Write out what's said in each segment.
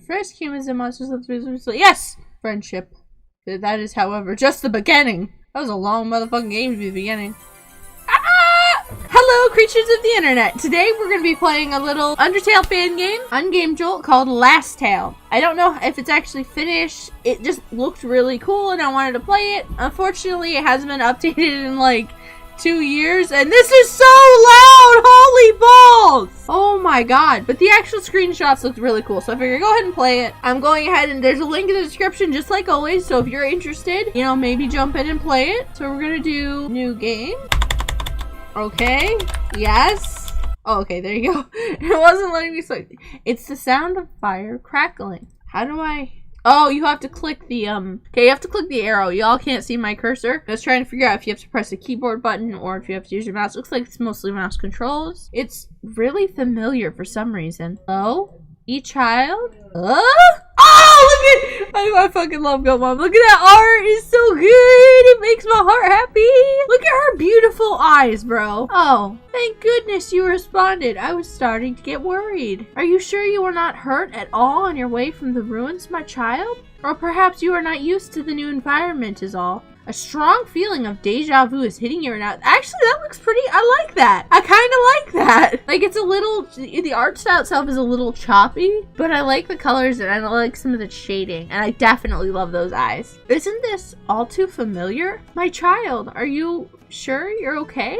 Frisk, humans and monsters live through. Yes! Friendship. That is, however, just the beginning. That was a long motherfucking game to be the beginning. Hello, creatures of the internet. Today we're going to be playing a little Undertale fan game on Game Jolt called Last Tale. I don't know if it's actually finished. It just looked really cool and I wanted to play it. Unfortunately, it hasn't been updated in like 2 years, and this is so loud! Holy balls! Oh my god. But the actual screenshots looked really cool, so I figured go ahead and play it. I'm going ahead and there's a link in the description just like always, so if you're interested, you know, maybe jump in and play it. So we're gonna do new game. Okay. Yes. Oh, okay, there you go. It wasn't letting me select. It's the sound of fire crackling. How do I... Oh, you have to click the, okay, you have to click the arrow. Y'all can't see my cursor. I was trying to figure out if you have to press the keyboard button or if you have to use your mouse. Looks like it's mostly mouse controls. It's really familiar for some reason. Oh, e-child? Oh, look at, I fucking love Goat Mom. Look at that art. It's so good. It makes my heart happy. Look at her beautiful eyes, bro. Oh, thank goodness you responded. I was starting to get worried. Are you sure you were not hurt at all on your way from the ruins, my child? Or perhaps you are not used to the new environment is all. A strong feeling of deja vu is hitting you right now. Actually, that looks pretty, I like that. I kind of like that. Like, it's a little, the art style itself is a little choppy, but I like the colors and I like some of the shading, and I definitely love those eyes. Isn't this all too familiar? My child, are you sure you're okay?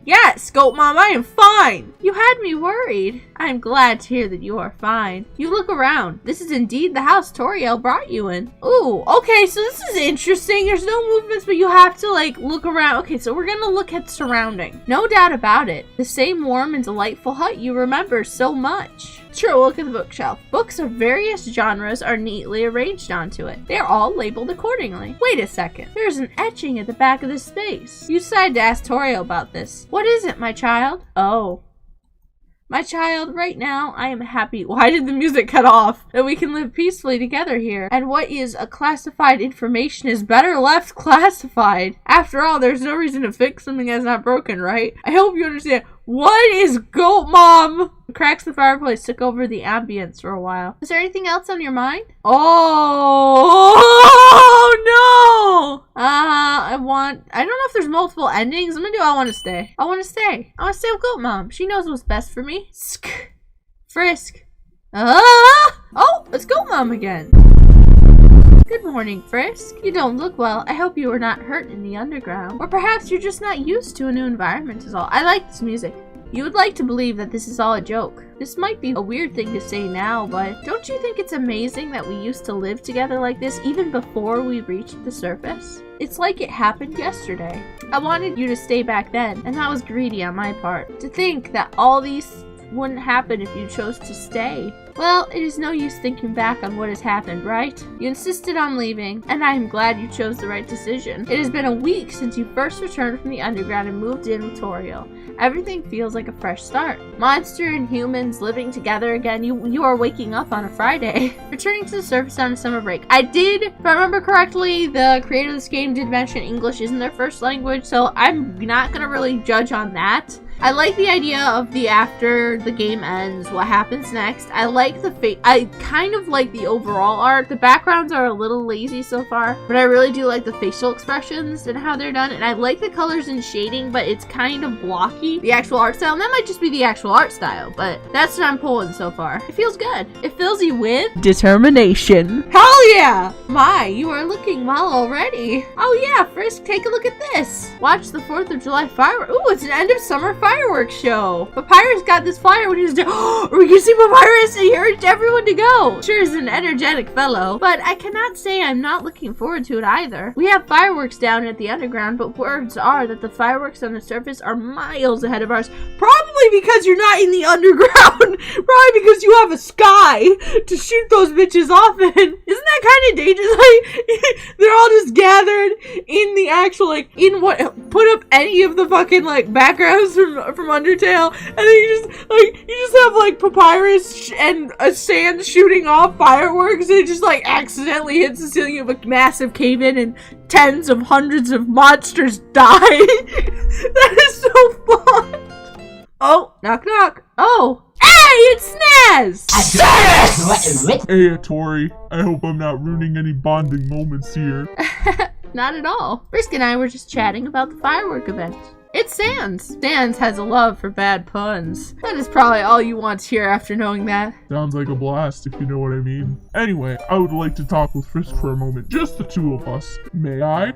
Yes, Goat Mom, I am fine. You had me worried. I'm glad to hear that you are fine. You look around. This is indeed the house Toriel brought you in. Ooh, okay, so this is interesting. There's no movements, but you have to like look around. Okay, so we're gonna look at surrounding. No doubt about it. The same warm and delightful hut you remember so much. Sure, we'll look at the bookshelf. Books of various genres are neatly arranged onto it. They are all labeled accordingly. Wait a second. There's an etching at the back of this space. You decided to ask Toriel about this. What is it, my child? Oh. My child, right now, I am happy. Why did the music cut off? That we can live peacefully together here. And what is a classified information is better left classified. After all, there's no reason to fix something that's not broken, right? I hope you understand. What is Goat Mom? Cracks the fireplace took over the ambience for a while. Is there anything else on your mind? Oh no! I don't know if there's multiple endings. I'm gonna do I want to stay. I want to stay. I want to stay with Goat Mom. She knows what's best for me. Frisk. Oh, it's Goat Mom again. Good morning, Frisk. You don't look well. I hope you were not hurt in the underground. Or perhaps you're just not used to a new environment is all. I like this music. You would like to believe that this is all a joke. This might be a weird thing to say now, but don't you think it's amazing that we used to live together like this even before we reached the surface? It's like it happened yesterday. I wanted you to stay back then, and that was greedy on my part. To think that all these wouldn't happen if you chose to stay. Well, it is no use thinking back on what has happened, right? You insisted on leaving, and I am glad you chose the right decision. It has been a week since you first returned from the underground and moved in with Toriel. Everything feels like a fresh start. Monster and humans living together again. You are waking up on a Friday. Returning to the surface on a summer break. I did, if I remember correctly, the creator of this game did mention English isn't their first language, so I'm not gonna really judge on that. I like the idea of the after the game ends, what happens next. I like the I kind of like the overall art. The backgrounds are a little lazy so far, but I really do like the facial expressions and how they're done. And I like the colors and shading, but it's kind of blocky. The actual art style, and that might just be the actual art style, but that's what I'm pulling so far. It feels good. It fills you with determination. Hell yeah! My, you are looking well already. Oh yeah, Frisk, take a look at this. Watch the 4th of July fireworks. Ooh, it's an end of summer fireworks show. Papyrus got this flyer when he was we can see Papyrus and he urged everyone to go. Sure is an energetic fellow, but I cannot say I'm not looking forward to it either. We have fireworks down at the underground, but words are that the fireworks on the surface are miles ahead of ours. Probably because you're not in the underground. Probably because you have a sky to shoot those bitches off in. Isn't that kind of dangerous? Like, they're all just gathered in the actual, like, in what, put up any of the fucking, like, backgrounds from Undertale, and then you just have, like, Papyrus and a sand shooting off fireworks, and it just, like, accidentally hits the ceiling of a massive cave-in, and tens of hundreds of monsters die. That is so fun. Oh, knock knock. Oh. Hey! it's SNAS! Hey, Tori. I hope I'm not ruining any bonding moments here. Not at all. Frisk and I were just chatting about the firework event. It's Sans. Sans has a love for bad puns. That is probably all you want to hear after knowing that. Sounds like a blast, if you know what I mean. Anyway, I would like to talk with Frisk for a moment. Just the two of us. May I?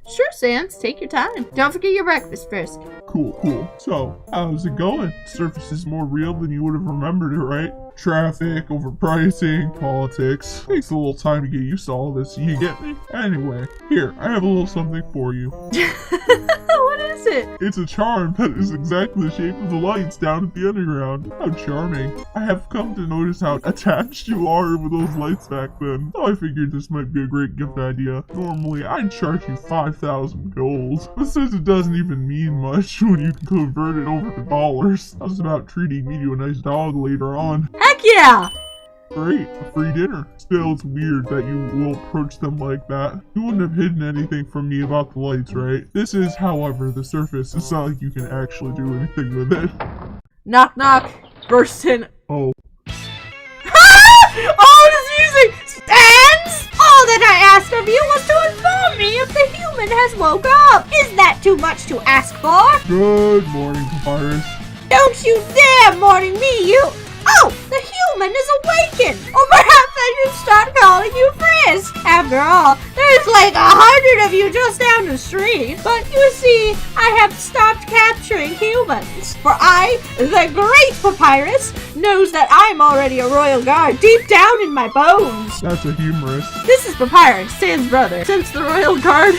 Sure, Sans. Take your time. Don't forget your breakfast, Frisk. Cool. So, how's it going? Surface is more real than you would have remembered it, right? Traffic, overpricing, politics. Takes a little time to get used to all this, you get me? Anyway, here, I have a little something for you. What is it? It's a charm that is exactly the shape of the lights down at the underground. How charming. I have come to notice how attached you are with those lights back then, so I figured this might be a great gift idea. Normally, I'd charge you 5,000 gold, but since it doesn't even mean much when you can convert it over to dollars, I was about treating me to a nice dog later on. Heck yeah! Great, a free dinner. Still, it's weird that you will approach them like that. You wouldn't have hidden anything from me about the lights, right? This is, however, the surface. It's not like you can actually do anything with it. Knock knock. Burst in. Oh. Oh, this music! Sans! All that I asked of you was to inform me if the human has woke up. Is that too much to ask for? Good morning, Papyrus. Don't you dare morning me, you... Oh, the human is awakened! Or perhaps I should start calling you Frisk! After all, there's like 100 of you just down the street. But you see, I have stopped capturing humans. For I, the great Papyrus, knows that I'm already a royal guard deep down in my bones. That's a humorous. This is Papyrus, Sans brother. Since the royal guard...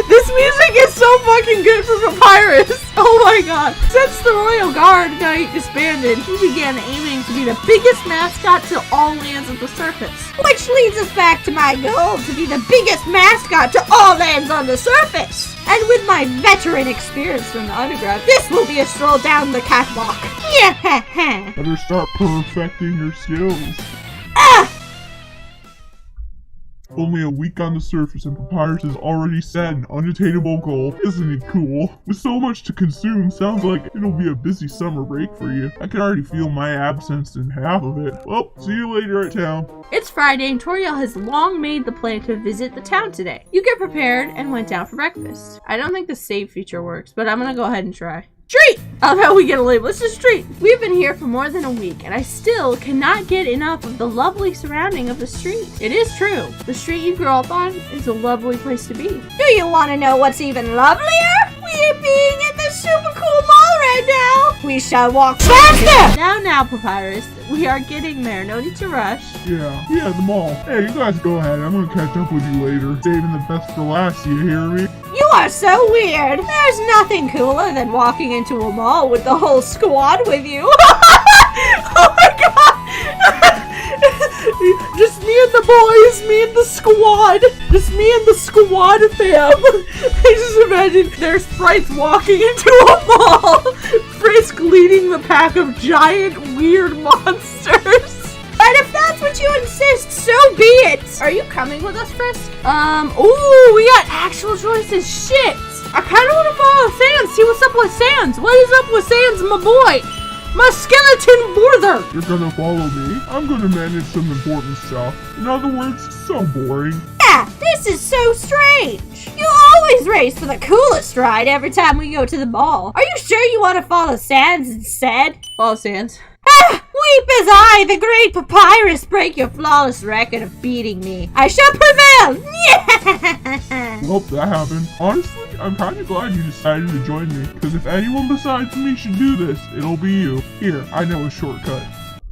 This music is so fucking good for Papyrus! Oh my god. Since the royal guard night disbanded, he began aiming to be the biggest mascot to all lands of the surface. Which leads us back to my goal to be the biggest mascot to all lands on the surface. And with my veteran experience from the underground, this will be a stroll down the catwalk. Yeah. Better start perfecting your skills. Ah! Only a week on the surface and Papyrus has already set an unattainable goal. Isn't it cool? With so much to consume, sounds like it'll be a busy summer break for you. I can already feel my absence in half of it. Well, see you later at town. It's Friday and Toriel has long made the plan to visit the town today. You get prepared and went down for breakfast. I don't think the save feature works, but I'm gonna go ahead and try. Street! I love how we get a label. It's a street. We've been here for more than a week, and I still cannot get enough of the lovely surrounding of the street. It is true. The street you grew up on is a lovely place to be. Do you want to know what's even lovelier? We are being in the super cool mall right now. We shall walk faster! Now, Papyrus. We are getting there. No need to rush. Yeah, the mall. Hey, you guys go ahead. I'm gonna catch up with you later. Saving the best for last, you hear me? You are so weird. There's nothing cooler than walking into a mall with the whole squad with you. Oh my god! Just me and the boys, me and the squad. Just me and the squad fam. I just imagine there's sprites walking into a mall. Frisk leading the pack of giant weird monsters. And if that's what you insist, so be it! Are you coming with us, Frisk? Ooh, we got actual choices. Shit! I kinda wanna follow Sans, see what's up with Sans. What is up with Sans, my boy? My skeleton brother! You're gonna follow me? I'm gonna manage some important stuff. In other words, so boring. Yeah, this is so strange. You always race for the coolest ride every time we go to the mall. Are you sure you want to follow Sans instead? Follow Sans. Ah, weep as I, the great Papyrus, break your flawless record of beating me. I shall prevail! Yeah! Well, that happened. Honestly, I'm kind of glad you decided to join me, because if anyone besides me should do this, it'll be you. Here, I know a shortcut.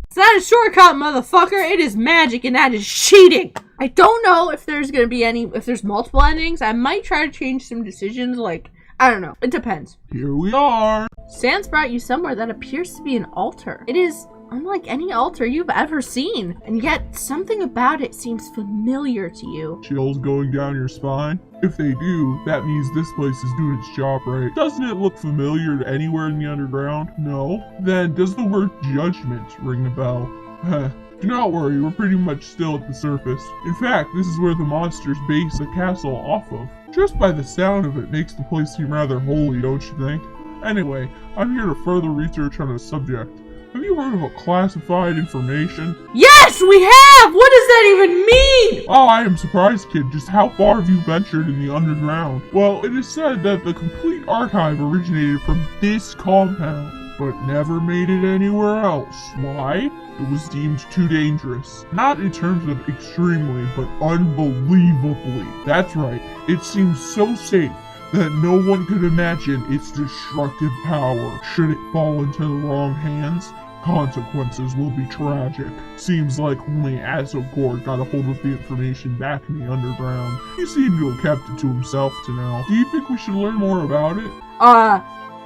It's not a shortcut, motherfucker. It is magic, and that is cheating. I don't know if there's gonna be if there's multiple endings. I might try to change some decisions, like, I don't know. It depends. Here we are. Sans brought you somewhere that appears to be an altar. It is unlike any altar you've ever seen, and yet something about it seems familiar to you. Chills going down your spine? If they do, that means this place is doing its job right. Doesn't it look familiar to anywhere in the underground? No? Then does the word judgment ring a bell? Heh. Do not worry, we're pretty much still at the surface. In fact, this is where the monsters base the castle off of. Just by the sound of it makes the place seem rather holy, don't you think? Anyway, I'm here to further research on the subject. Have you heard of a classified information? Yes, we have! What does that even mean? Oh, I am surprised, kid. Just how far have you ventured in the underground? Well, it is said that the complete archive originated from this compound, but never made it anywhere else. Why? It was deemed too dangerous. Not in terms of extremely, but unbelievably. That's right, it seems so safe that no one could imagine its destructive power. Should it fall into the wrong hands, consequences will be tragic. Seems like only Azogor got a hold of the information back in the underground. He seemed to have kept it to himself to now. Do you think we should learn more about it?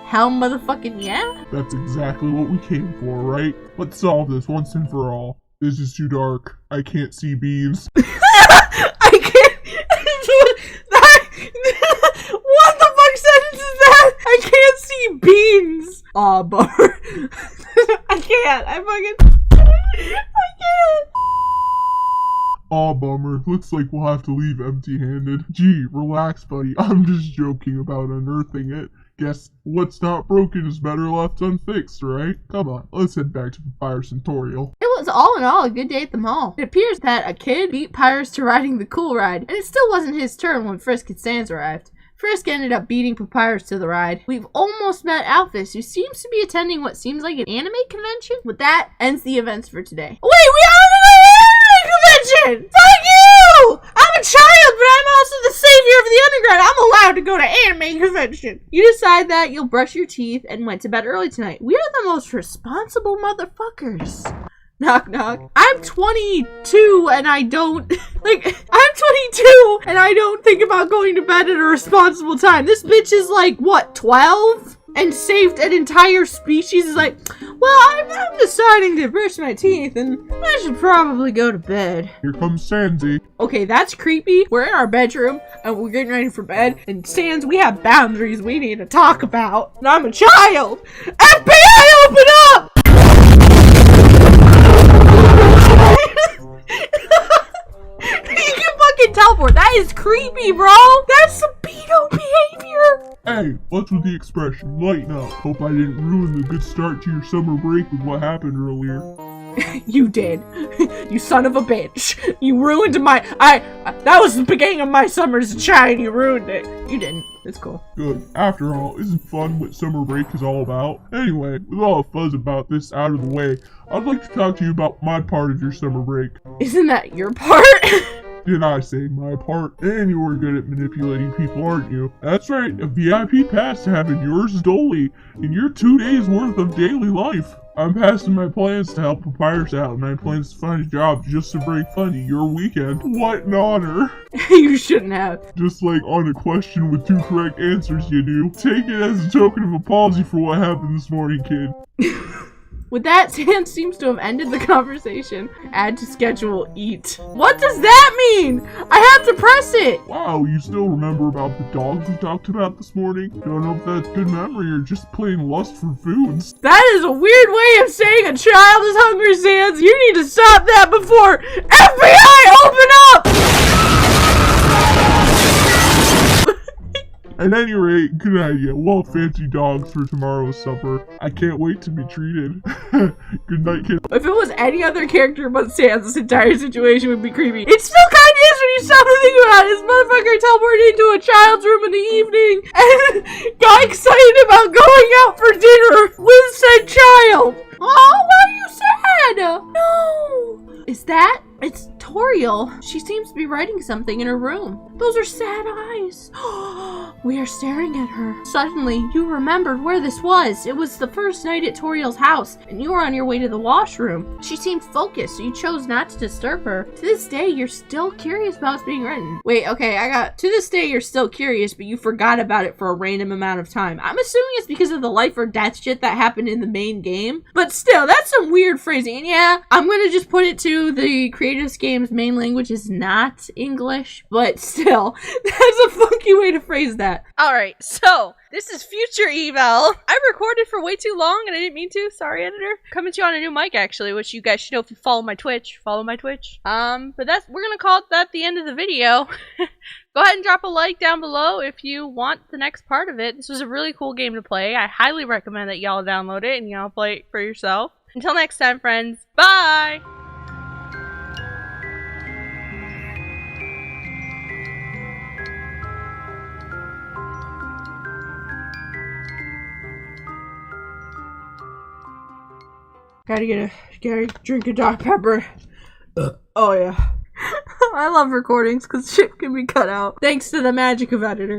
Hell motherfucking yeah? That's exactly what we came for, right? Let's solve this once and for all. This is too dark. I can't see beams. I can't. What the fuck sentence is that? I can't see beans. Aw, bummer. I can't. I can't. Aw, bummer. Looks like we'll have to leave empty-handed. Gee, relax, buddy. I'm just joking about unearthing it. Guess what's not broken is better left unfixed, right? Come on, let's head back to Papyrus Tutorial. It was all in all a good day at the mall. It appears that a kid beat Papyrus to riding the cool ride, and it still wasn't his turn when Frisk and Sans arrived. Frisk ended up beating Papyrus to the ride. We've almost met Alphys, who seems to be attending what seems like an anime convention. With that, ends the events for today. Wait, we are going to an anime convention! Fuck you! I'm a child, but I'm also the savior of the underground. I'm allowed to go to anime convention. You decide that you'll brush your teeth and went to bed early tonight. We are the most responsible motherfuckers. Knock, knock. I'm 22 and I don't, I'm 22 and I don't think about going to bed at a responsible time. This bitch is like, what, 12? And saved an entire species is like, well, I'm deciding to brush my teeth and I should probably go to bed. Here comes Sansy. Okay, that's creepy. We're in our bedroom and we're getting ready for bed. And Sans, we have boundaries we need to talk about. And I'm a child. FBI, open up! You can fucking teleport. That is creepy, bro. That's some pedo behavior. Hey, what's with the expression? Lighten up. Hope I didn't ruin the good start to your summer break with what happened earlier. You did. You son of a bitch. You ruined my... that was the beginning of my summer as a child. You ruined it. You didn't. It's cool. Good. After all, isn't fun what summer break is all about? Anyway, with all the fuzz about this out of the way, I'd like to talk to you about my part of your summer break. Isn't that your part? Did I say my part? And you were good at manipulating people, aren't you? That's right, a VIP pass to having yours dully in your 2 days worth of daily life. I'm passing my plans to help Papyrus out, and I plan to find a job just to bring fun to your weekend. What an honor! You shouldn't have. Just like on a question with 2 correct answers you do. Take it as a token of apology for what happened this morning, kid. With that, Sans seems to have ended the conversation. Add to schedule, eat. What does that mean? I have to press it! Wow, you still remember about the dogs we talked about this morning? Don't know if that's good memory or just plain lust for foods. That is a weird way of saying a child is hungry, Sans. You need to stop that before FBI open up! At any rate, good idea. We'll have fancy dogs for tomorrow's supper. I can't wait to be treated. Good night, kid. If it was any other character but Sans, this entire situation would be creepy. It still kind of is when you stop to think about it. This motherfucker teleported into a child's room in the evening and got excited about going out for dinner with said child. Oh, why are you sad? No. Is that? It's Toriel. She seems to be writing something in her room. Those are sad eyes. We are staring at her. Suddenly, you remembered where this was. It was the first night at Toriel's house, and you were on your way to the washroom. She seemed focused, so you chose not to disturb her. To this day, you're still curious about what's being written. Wait, okay, to this day, you're still curious, but you forgot about it for a random amount of time. I'm assuming it's because of the life or death shit that happened in the main game, but still, that's some weird phrasing. And yeah, I'm gonna just put it to the creators game's main language is not English, but still, that's a funky way to phrase that. Alright, so this is future Evel. I recorded for way too long and I didn't mean to. Sorry, editor. Coming to you on a new mic, actually, which you guys should know if you follow my Twitch. But we're gonna call that the end of the video. Go ahead and drop a like down below if you want the next part of it. This was a really cool game to play. I highly recommend that y'all download it and y'all play it for yourself. Until next time, friends. Bye! Gotta drink a Dr. Pepper. Oh yeah. I love recordings because shit can be cut out. Thanks to the magic of editing.